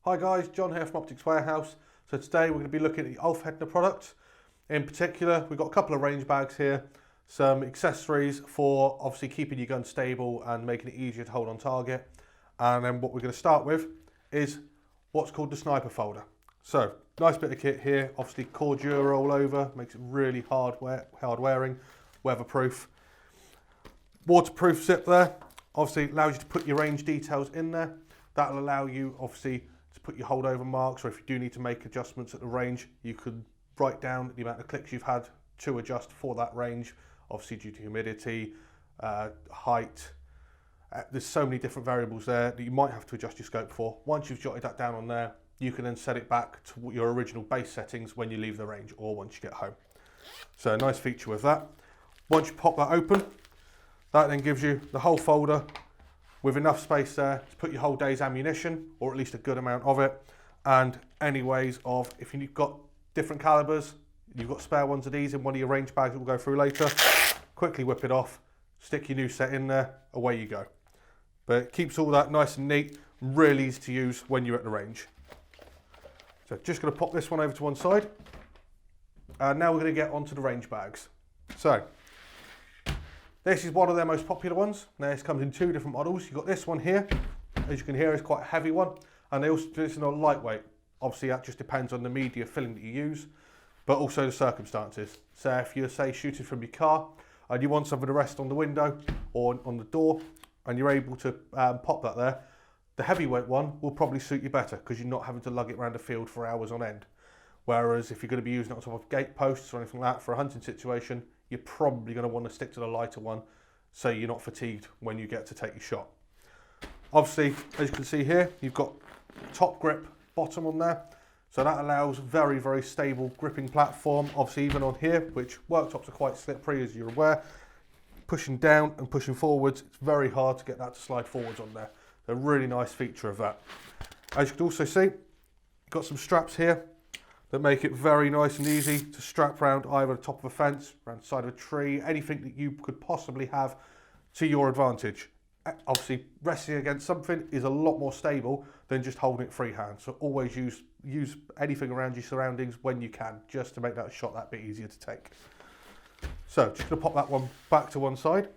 Hi guys, John here from Optics Warehouse. So today we're going to be looking at the Ulfhednar products. In particular, we've got a couple of range bags here, some accessories for obviously keeping your gun stable and making it easier to hold on target. And then what we're going to start with is what's called the sniper folder. So nice bit of kit here, obviously Cordura all over, makes it really hard wearing, weatherproof. Waterproof zip there, obviously allows you to put your range details in there. That'll allow you obviously to put your holdover marks, or if you do need to make adjustments at the range, you can write down the amount of clicks you've had to adjust for that range, obviously due to humidity, height. There's so many different variables there that you might have to adjust your scope for. Once you've jotted that down on there, you can then set it back to your original base settings when you leave the range or once you get home. So a nice feature with that. Once you pop that open, that then gives you the whole folder with enough space there to put your whole day's ammunition, or at least a good amount of it, and any ways of, if you've got different calibers, you've got spare ones of these in one of your range bags that we'll go through later, quickly whip it off, stick your new set in there, away you go. But it keeps all that nice and neat, really easy to use when you're at the range. So just going to pop this one over to one side, and now we're going to get onto the range bags. So this is one of their most popular ones. Now this comes in two different models. You've got this one here, as you can hear, is quite a heavy one, and they also do this in a lightweight. Obviously that just depends on the media filling that you use, but also the circumstances. So if you're, say, shooting from your car and you want something to rest on the window or on the door, and you're able to pop that there, the heavyweight one will probably suit you better because you're not having to lug it around the field for hours on end. Whereas if you're going to be using it on top of gate posts or anything like that for a hunting situation, you're probably going to want to stick to the lighter one so you're not fatigued when you get to take your shot. Obviously, as you can see here, you've got top grip bottom on there. So that allows very, very stable gripping platform. Obviously, even on here, which worktops are quite slippery, as you're aware, pushing down and pushing forwards, it's very hard to get that to slide forwards on there. A really nice feature of that. As you can also see, you've got some straps here that make it very nice and easy to strap around either the top of a fence, around the side of a tree, anything that you could possibly have to your advantage. Obviously, resting against something is a lot more stable than just holding it freehand. So always use anything around your surroundings when you can, just to make that shot that bit easier to take. So just going to pop that one back to one side,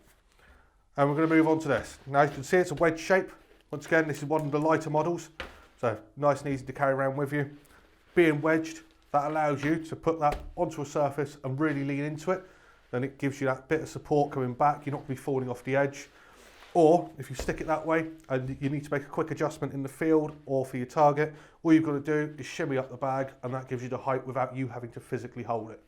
and we're going to move on to this. Now you can see it's a wedge shape. Once again, this is one of the lighter models, so nice and easy to carry around with you. Being wedged, that allows you to put that onto a surface and really lean into it. Then it gives you that bit of support coming back. You're not going to be falling off the edge. Or if you stick it that way and you need to make a quick adjustment in the field or for your target, all you've got to do is shimmy up the bag, and that gives you the height without you having to physically hold it.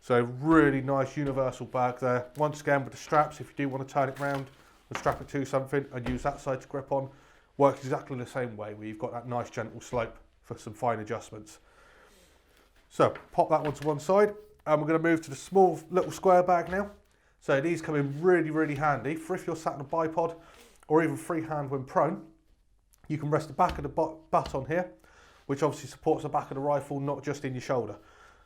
So really nice universal bag there. Once again, with the straps, if you do want to turn it around and strap it to something and use that side to grip on, works exactly the same way, where you've got that nice gentle slope for some fine adjustments. So pop that one to one side, and we're going to move to the small little square bag now. So these come in really, really handy for if you're sat in a bipod or even freehand when prone. You can rest the back of the butt on here, which obviously supports the back of the rifle, not just in your shoulder.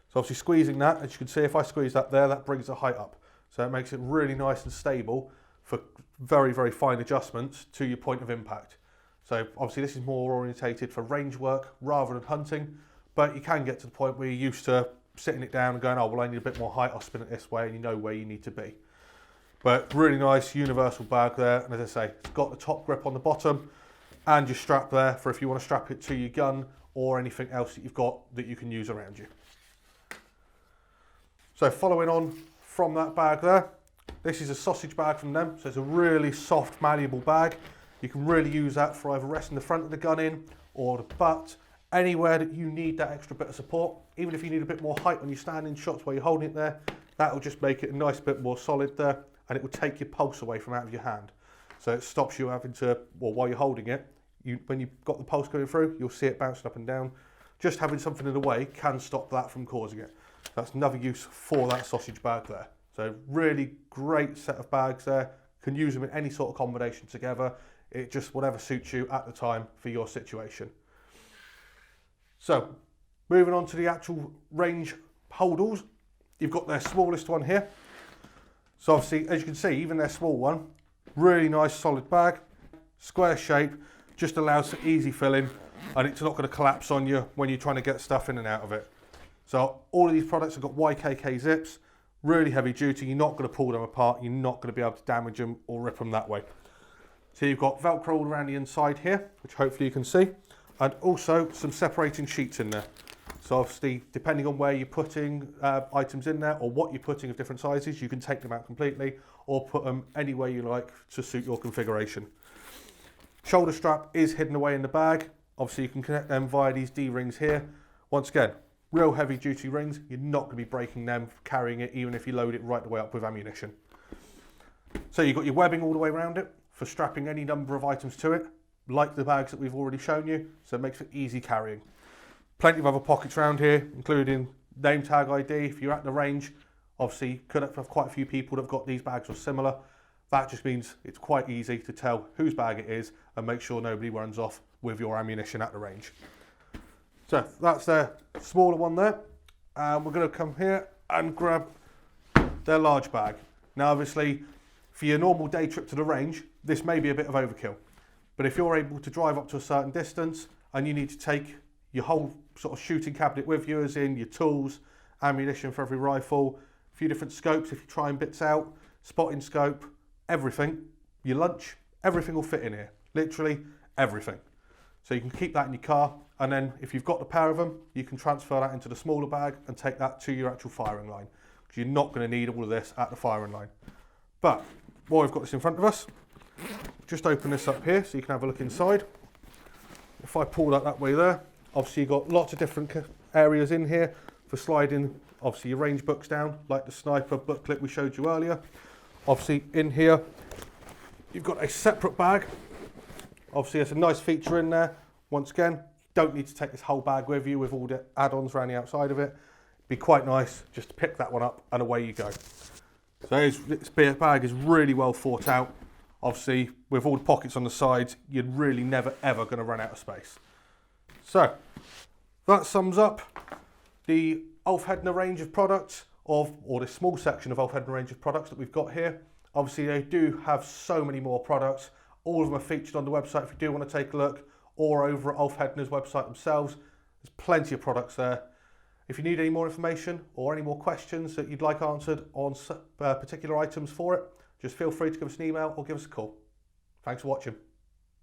So obviously squeezing that, as you can see, if I squeeze that there, that brings the height up. So it makes it really nice and stable for very, very fine adjustments to your point of impact. So obviously this is more orientated for range work rather than hunting, but you can get to the point where you're used to sitting it down and going, oh, well, I need a bit more height, I'll spin it this way, and you know where you need to be. But really nice universal bag there, and as I say, it's got the top grip on the bottom and your strap there for if you want to strap it to your gun or anything else that you've got that you can use around you. So following on from that bag there, this is a sausage bag from them, so it's a really soft, malleable bag. You can really use that for either resting the front of the gun in or the butt, anywhere that you need that extra bit of support. Even if you need a bit more height when you're standing shots while you're holding it there, that will just make it a nice bit more solid there, and it will take your pulse away from out of your hand. So it stops you having to, well, while you're holding it, when you've got the pulse going through, you'll see it bouncing up and down. Just having something in the way can stop that from causing it. That's another use for that sausage bag there. So really great set of bags there. Can use them in any sort of combination together. It just whatever suits you at the time for your situation. So moving on to the actual range holdalls, you've got their smallest one here. So obviously, as you can see, even their small one, really nice solid bag, square shape, just allows for easy filling and it's not going to collapse on you when you're trying to get stuff in and out of it. So all of these products have got YKK zips, really heavy duty. You're not going to pull them apart. You're not going to be able to damage them or rip them that way. So you've got Velcro all around the inside here, which hopefully you can see, and also some separating sheets in there. So obviously, depending on where you're putting items in there or what you're putting of different sizes, you can take them out completely or put them anywhere you like to suit your configuration. Shoulder strap is hidden away in the bag. Obviously, you can connect them via these D-rings here. Once again, real heavy duty rings. You're not going to be breaking them, carrying it, even if you load it right the way up with ammunition. So you've got your webbing all the way around it for strapping any number of items to it, like the bags that we've already shown you, so it makes it easy carrying. Plenty of other pockets around here, including name tag ID. If you're at the range, obviously could have quite a few people that have got these bags or similar. That just means it's quite easy to tell whose bag it is and make sure nobody runs off with your ammunition at the range. So that's their smaller one there. We're going to come here and grab their large bag. Now obviously, for your normal day trip to the range, this may be a bit of overkill. But if you're able to drive up to a certain distance and you need to take your whole sort of shooting cabinet with you, as in your tools, ammunition for every rifle, a few different scopes if you're trying bits out, spotting scope, everything, your lunch, everything will fit in here. Literally everything. So you can keep that in your car, and then if you've got the pair of them, you can transfer that into the smaller bag and take that to your actual firing line, because you're not going to need all of this at the firing line. But while we've got this in front of us, just open this up here so you can have a look inside. If I pull that way there, obviously you've got lots of different areas in here for sliding, obviously your range books down, like the sniper booklet we showed you earlier. Obviously in here, you've got a separate bag. Obviously there's a nice feature in there. Once again, you don't need to take this whole bag with you with all the add-ons around the outside of it. It'd be quite nice just to pick that one up and away you go. So this bag is really well thought out. Obviously, with all the pockets on the sides, you're really never ever going to run out of space. So, that sums up the Ulfhednar range of products, or the small section of Ulfhednar range of products that we've got here. Obviously, they do have so many more products. All of them are featured on the website if you do want to take a look, or over at Ulfhednar's website themselves. There's plenty of products there. If you need any more information or any more questions that you'd like answered on particular items for it, just feel free to give us an email or give us a call. Thanks for watching.